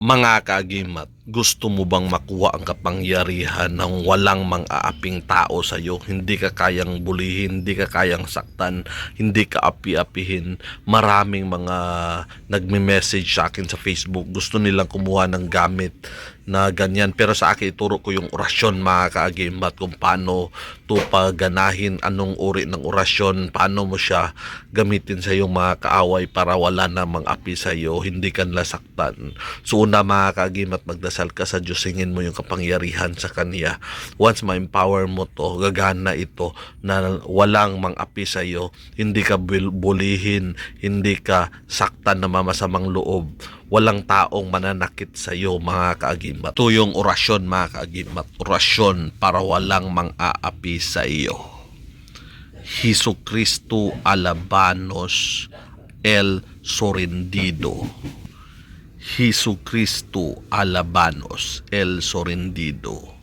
Mga kaagimat, gusto mo bang makuha ang kapangyarihan ng walang mang-aaping tao sa iyo? Hindi ka kayang bulihin, hindi ka kayang saktan, hindi ka api-apihin. Maraming mga nagme-message sa akin sa Facebook. Gusto nilang kumuha ng gamit na ganyan. Pero sa akin, ituro ko yung orasyon, mga kaagimat, kung paano ito paganahin, anong uri ng orasyon, paano mo siya gamitin sa iyong mga kaaway para wala namang api sa iyo, hindi ka nasaktan. So una, mga kaagimat, magdasal ka sa Diyos, singin mo yung kapangyarihan sa Kanya. Once ma-empower mo to, gagana ito na walang mang-api sa iyo, hindi ka bulihin, hindi ka saktan na mamasamang loob, walang taong mananakit sa iyo, mga kaagimat. Ito yung orasyon, mga kaagimat, orasyon para walang mang-aapi sa iyo. Jesucristo Alabanos El Sorendido. Jesucristo Alabanos El Sorendido.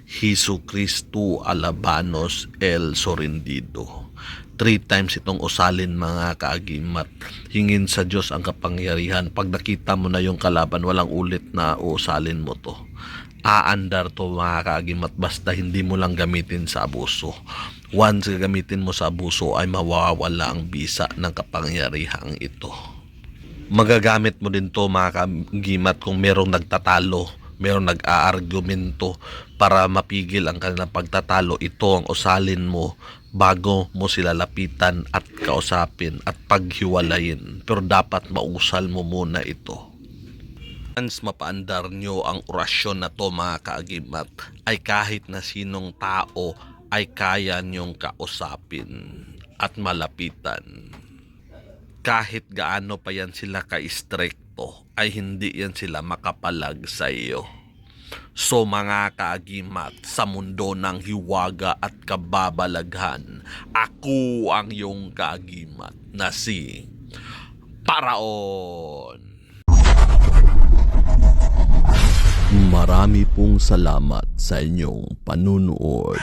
Jesucristo Alabanos El Sorendido. 3 times itong usalin, mga kaagimat. Hingin sa Diyos ang kapangyarihan. Pag nakita mo na yung kalaban, walang ulit na usalin mo to. Aandar to, mga kaagimat, basta hindi mo lang gamitin sa abuso. Once gamitin mo sa abuso ay mawawala ang bisa ng kapangyarihang ito. Magagamit mo din to, mga kaagimat, kung merong nagtatalo, merong nag-aargumento para mapigil ang kanilang pagtatalo. Ito ang usalin mo bago mo sila lapitan at kausapin at paghiwalayin. Pero dapat mausal mo muna ito. Once mapaandar nyo ang orasyon na to, mga kaagimat, ay kahit na sinong tao ay kaya nyong kausapin at malapitan. Kahit gaano pa yan sila ka-strikto, ay hindi yan sila makapalag sa iyo. So mga kaagimat, sa mundo ng hiwaga at kababalaghan, ako ang iyong kaagimat na si Paraon. Marami pong salamat sa inyong panunood.